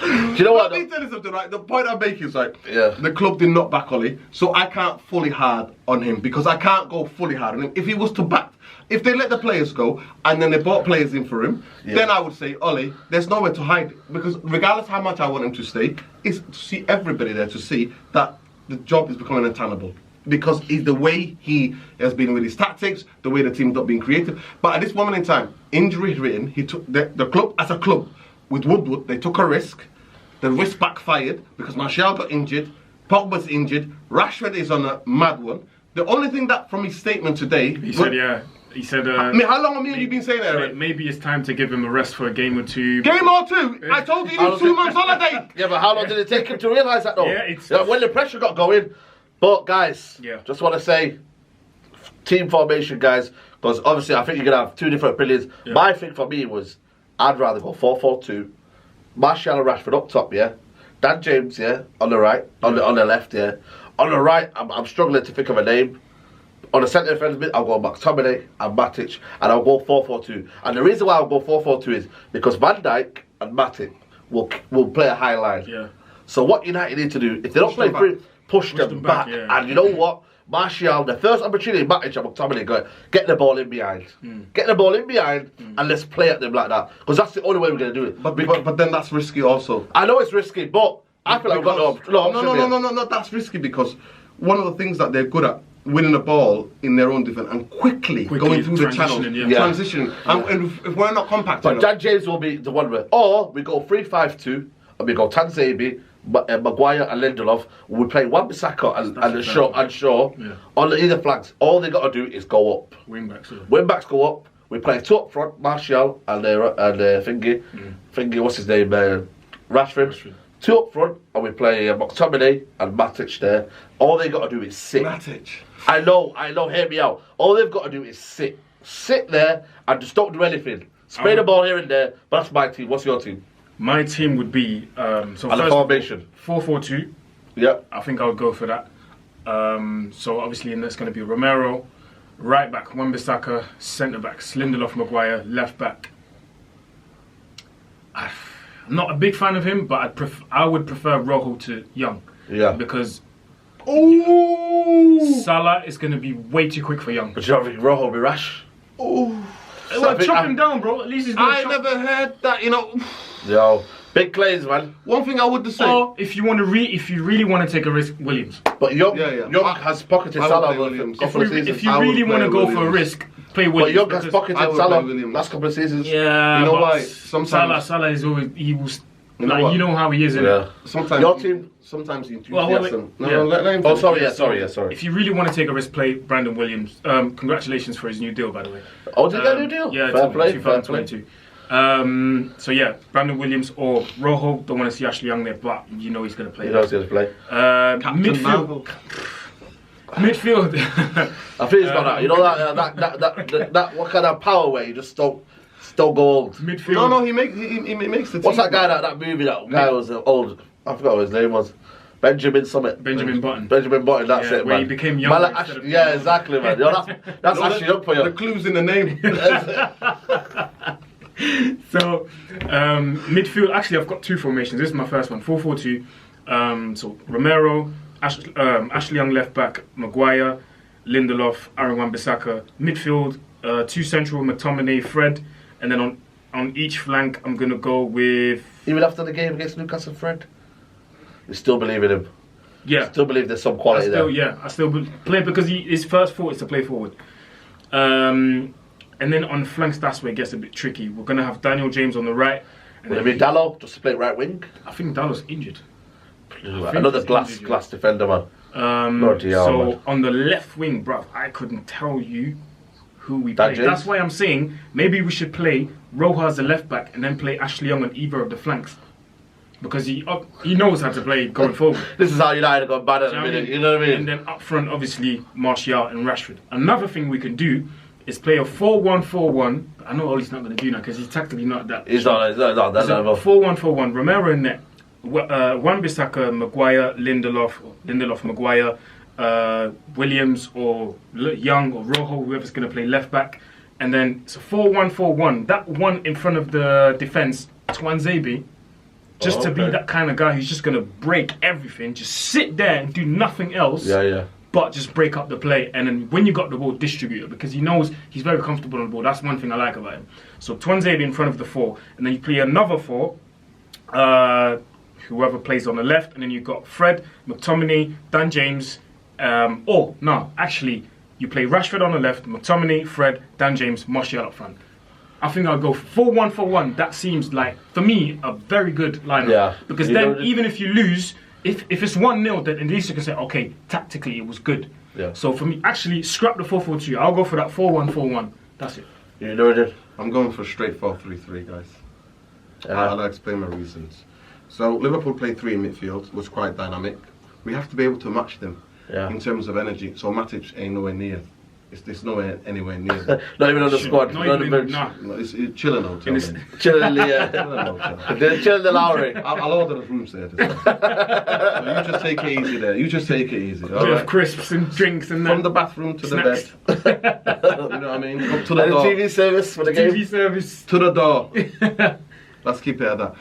Do you know what? Let me tell you something, right? The point I'm making is like, the club did not back Oli, so I can't fully hard on him because I can't go fully hard on him. If he was to back, if they let the players go and then they bought players in for him, then I would say, Oli, there's nowhere to hide because regardless how much I want him to stay, it's to see everybody there to see that the job is becoming untenable. Because it's the way he has been with his tactics, the way the team's not being creative. But at this moment in time, injury ridden, he took the club as a club with Woodward. They took a risk. The risk backfired because Martial got injured, Pogba's injured, Rashford is on a mad one. The only thing that from his statement today, he said. I mean, how long have you been saying that? Right? Maybe it's time to give him a rest for a game or two. Game or two? I told you he needs 2 months holiday. Yeah, but how long did it take him to realise that though? When the pressure got going. But guys, just want to say, team formation, guys, because obviously I think you're going to have two different opinions. Yeah. My thing for me was, I'd rather go 4-4-2. Martial and Rashford up top, yeah. Dan James, yeah, on the right, on the left, yeah. On the right, I'm struggling to think of a name. On the centre defence mid, I'll go McTominay and Matic, and I'll go 4-4-2. And the reason why I'll go 4-4-2 is because Van Dijk and Matic will play a high line. Yeah. So what United need to do, if they don't play free, push them back. Yeah. And you know what? Martial, the first opportunity, Matic and McTominay, get the ball in behind. Get the ball in behind and let's play at them like that. Because that's the only way we're going to do it. But then that's risky also. I know it's risky, but I feel like we've got no option. No, that's risky because one of the things that they're good at, winning the ball in their own defence and quickly going through the channels, transitioning. And if we're not compact enough. But Dan James will be the one way. Or we go 3-5-2 and we go Tanzabi, Maguire and Lindelof. We play Wan-Bissaka and Shaw on either flanks. All they got to do is go up. Wing backs go up. We play two up front, Martial and Thingy. Thingy, what's his name? Rashford. Two up front, and we play McTominay and Matic there. All they got to do is sit. Matic. I know, hear me out. All they've got to do is sit. Sit there and just don't do anything. Spray the ball here and there, but that's my team. What's your team? My team would be... and the formation? 4-4-2. Yep. I think I would go for that. So obviously, and that's going to be Romero, right back, Wan-Bissaka, centre backs, Lindelof, Maguire, left back. I'm not a big fan of him, but I would prefer Rojo to Young. Yeah. Because Salah is going to be way too quick for Young. But you don't think Rojo will be rash? Chop him down, bro. At least he's going to never heard that, Yo, big claims, man. One thing I would say. Or if you really want to take a risk, Williams. But Young has pocketed Salah. If you really want to go for a risk, play Williams. But Young has pocketed Salah last couple of seasons. Yeah, you know why? Sometimes Salah is always you know how he is. Yeah. Sometimes your team. Sometimes you do. Sorry. If you really want to take a risk, play Brandon Williams. Congratulations for his new deal, by the way. Oh, did he get a new deal? Yeah, fair play. 2022. So yeah, Brandon Williams or Rojo. Don't want to see Ashley Young there, but you know he's going to play. He knows he's going to play. Midfield. Midfield. I think he's got that. You know that what kind of power where you just don't go old. Midfield. No, he makes the team. What's that guy that movie that guy was old? I forgot what his name was. Benjamin Button. That's it, where man. He became young. Exactly, man. You know, that's actually up for you. The clues in the name. So, midfield. Actually, I've got two formations. This is my first one: 4-4-2. So Romero, Ashley Young left back, Maguire, Lindelof, Aaron Wan-Bissaka. Midfield, two central, McTominay, Fred, and then on each flank, I'm gonna go with. Even after the game against Newcastle, Fred. You still believe in him? Yeah. Still believe there's some quality there? Yeah, I still play because his first thought is to play forward. And then on flanks, that's where it gets a bit tricky. We're going to have Daniel James on the right. Will it be Dallo just to play right wing? I think Dallo's injured. Another glass defender, man. So on the left wing, bruv, I couldn't tell you who we play. That's why I'm saying maybe we should play Rojo as the left back and then play Ashley Young on either of the flanks. Because he knows how to play going forward. This is how United got bad at the minute, you know what I mean? And then up front, obviously, Martial and Rashford. Another thing we can do is play a 4-1-4-1. I know Ollie's not going to do that because he's tactically not that. He's not that level. 4-1-4-1. Romero in net. Wan-Bissaka, Maguire, Lindelof, Maguire, Williams or Young or Rojo, whoever's going to play left back. And then it's a 4-1-4-1. That one in front of the defence, Twanzebe. Just to be that kind of guy who's just going to break everything, just sit there and do nothing else, but just break up the play. And then when you got the ball, distribute it, because he knows he's very comfortable on the ball. That's one thing I like about him. So Twanzebe in front of the 4, and then you play another 4, whoever plays on the left, and then you've got Fred, McTominay, Dan James, you play Rashford on the left, McTominay, Fred, Dan James, Martial up front. I think I'll go 4-1-4-1. That seems like, for me, a very good lineup. Yeah. Because then, even if you lose, if it's 1-0, then at least you can say, okay, tactically it was good. Yeah. So for me, actually, scrap the 4-4-2. I'll go for that 4-1-4-1. That's it. You know it? I'm going for straight 4-3-3, guys. I'll explain my reasons. So Liverpool play 3 in midfield, was quite dynamic. We have to be able to match them in terms of energy. So Matic ain't nowhere near It's nowhere anywhere near. Not even on the squad. Not Not even even. nah. No, it's chilling hotel. Chilling in the chilling in the Lowry. I'll order the rooms there. So you just take it easy there. You just take it easy. All Bit right? of crisps and drinks and that. From the bathroom to Snacks. the bed. You know what I mean? Up to the And the door. TV service for the game. TV service. To the door. Let's keep it at that.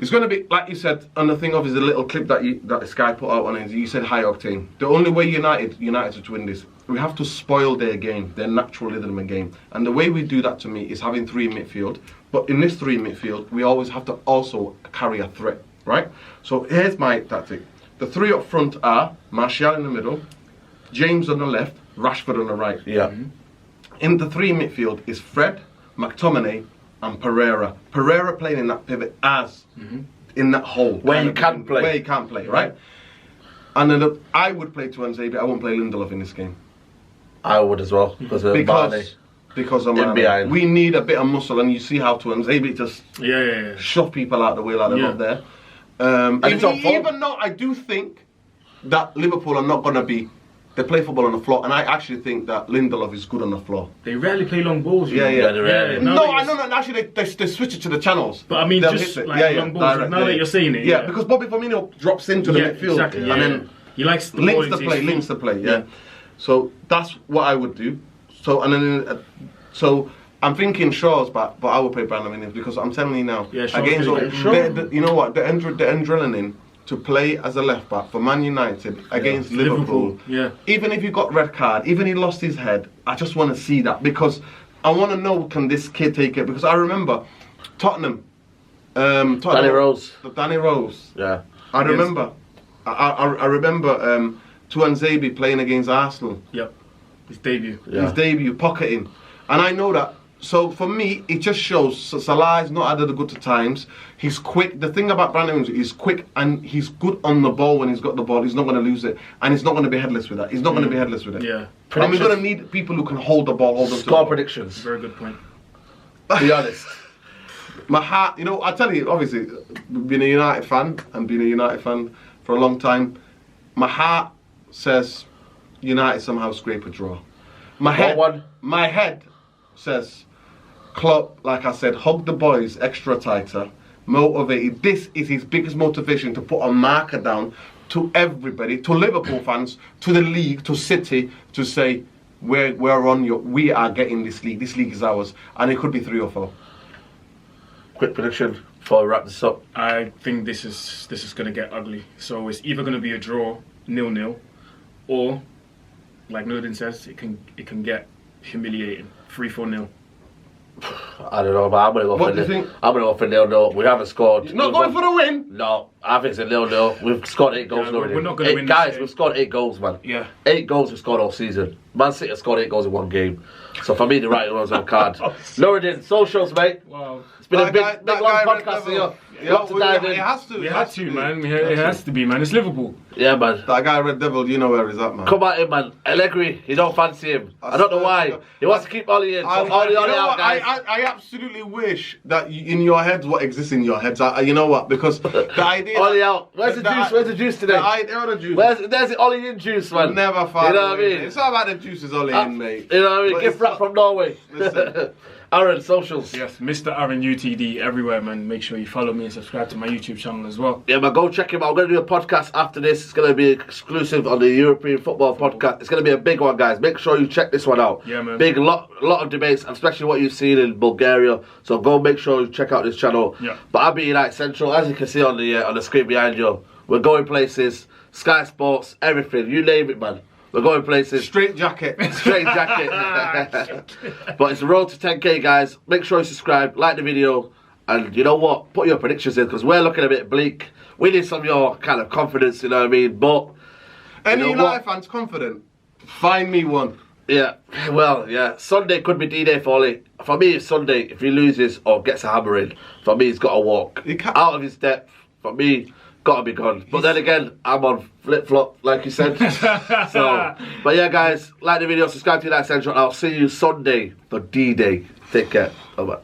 It's going to be, like you said, and the thing of is a little clip that Sky put out on it. You said high octane. The only way United to win this, we have to spoil their game, their natural rhythm of game. And the way we do that to me is having 3 midfield. But in this 3 midfield, we always have to also carry a threat, right? So here's my tactic. The 3 up front are Martial in the middle, James on the left, Rashford on the right. Yeah. In the 3 midfield is Fred, McTominay, and Pereira. Pereira playing in that pivot as in that hole Where he can play. Where he can play, right? And then I would play Tuanzebe. I won't play Lindelof in this game I would as well because of Barney. because of In Mane. behind. We need a bit of muscle, and you see how Tuanzebe just Yeah. shove people out the way like they're not there. it's on form. Even though I do think that Liverpool are not going to be. They play football on the floor, and I actually think that Lindelof is good on the floor. They rarely play long balls. You know? they rarely. now No, that I you're- know. Actually, they switch it to the channels. But I mean, They'll just hit it. like long balls. direct, Now that you're saying it, yeah, because Bobby Firmino drops into the midfield exactly. and then he likes the links ball the into play. his Links feet. the play. Yeah. So that's what I would do. So and then so I'm thinking Shaw's back, but I will play Brandon Williams because I'm telling you now. Yeah, Shaw's against gonna get the, you know what the adrenaline to play as a left back for Man United against Liverpool. Yeah. Even if he got red card, even he lost his head, I just want to see that because I want to know, can this kid take it? Because I remember Tottenham. Danny Rose. Danny Rose. Yeah. I remember. I remember Tuanzebe playing against Arsenal. Yep. His debut. Yeah. His debut, pocketing. And I know that. So for me, it just shows Salah's not added the good to times. He's quick. The thing about Brandon Williams, he's quick and he's good on the ball when he's got the ball. He's not going to lose it. And he's not going to be headless with that. He's not going to be headless with it. Yeah. And we're going to need people who can hold the ball, hold them to the Score ball. predictions. Very good point. Be honest. My heart, I tell you, obviously, being a United fan and being a United fan for a long time, my heart says United somehow scrape a draw. My head says Klopp, like I said, hug the boys extra tighter, motivated. This is his biggest motivation, to put a marker down to everybody, to Liverpool fans, to the league, to City, to say we are getting this league. This league is ours, and it could be 3 or 4. Quick prediction before we wrap this up. I think this is going to get ugly. So it's either going to be a draw, 0-0, or, like Nurdin says, it can get humiliating, 3-4-0. I don't know, but I'm going to go What for do you think? I'm going to go for 0-0. We haven't scored. You're not going for the win? No, I think it's a 0-0. We've scored 8 goals Yeah, already. we're not gonna win this Guys, game. we've scored 8 goals, man. Yeah. 8 goals we've scored all season. Man City have scored 8 goals in 1 game. So for me, the right one's on card. Nuruddin, socials, mate. Wow. It's been a That big, guy- big that long guy Red podcast Devil. here. Yeah, Lot to dive in. it has to. We It had has to, man. It has to be, man. It's Liverpool. Yeah, man. That guy Red Devil, you know where he's at, man. Come at him, man. Allegri, you don't fancy him. I don't know why. He wants to keep Ollie in. So Ollie out, guys. I absolutely wish that in your heads what exists in your heads. You know what? Because the idea. Ollie out. Where's the juice? Where's the juice today? The juice. There's the Ollie in juice, man. Never find. You know what I mean? It's not about the juices, Ollie, in, mate. You know what I mean? But Gift it's wrap not- from Norway. Listen. Aaron, socials. Yes, Mr. Aaron UTD everywhere, man. Make sure you follow me and subscribe to my YouTube channel as well. Yeah, man, go check him out. I'm going to do a podcast after this. It's going to be exclusive on the European Football Podcast. It's going to be a big one, guys. Make sure you check this one out. Yeah, man. Big, lot of debates, especially what you've seen in Bulgaria. So go make sure you check out this channel. Yeah. But I'll be United Central, as you can see on the screen behind you. We're going places. Sky Sports, everything. You name it, man. We're going places. Straight jacket. Straight jacket. But it's the road to 10k, guys. Make sure you subscribe, like the video, and you know what? Put your predictions in, because we're looking a bit bleak. We need some of your kind of confidence, you know what I mean? But Any you know United fans confident? Find me one. yeah, well, yeah. Sunday could be D-Day for Ollie. For me, it's Sunday. If he loses or gets a hammer in, for me, he's got to walk He can't- out of his depth. For me, got to be gone. But then again, I'm on flip-flop, like you said. So, but yeah, guys, like the video, subscribe to United Central. I'll see you Sunday for D-Day. Take care. Bye-bye.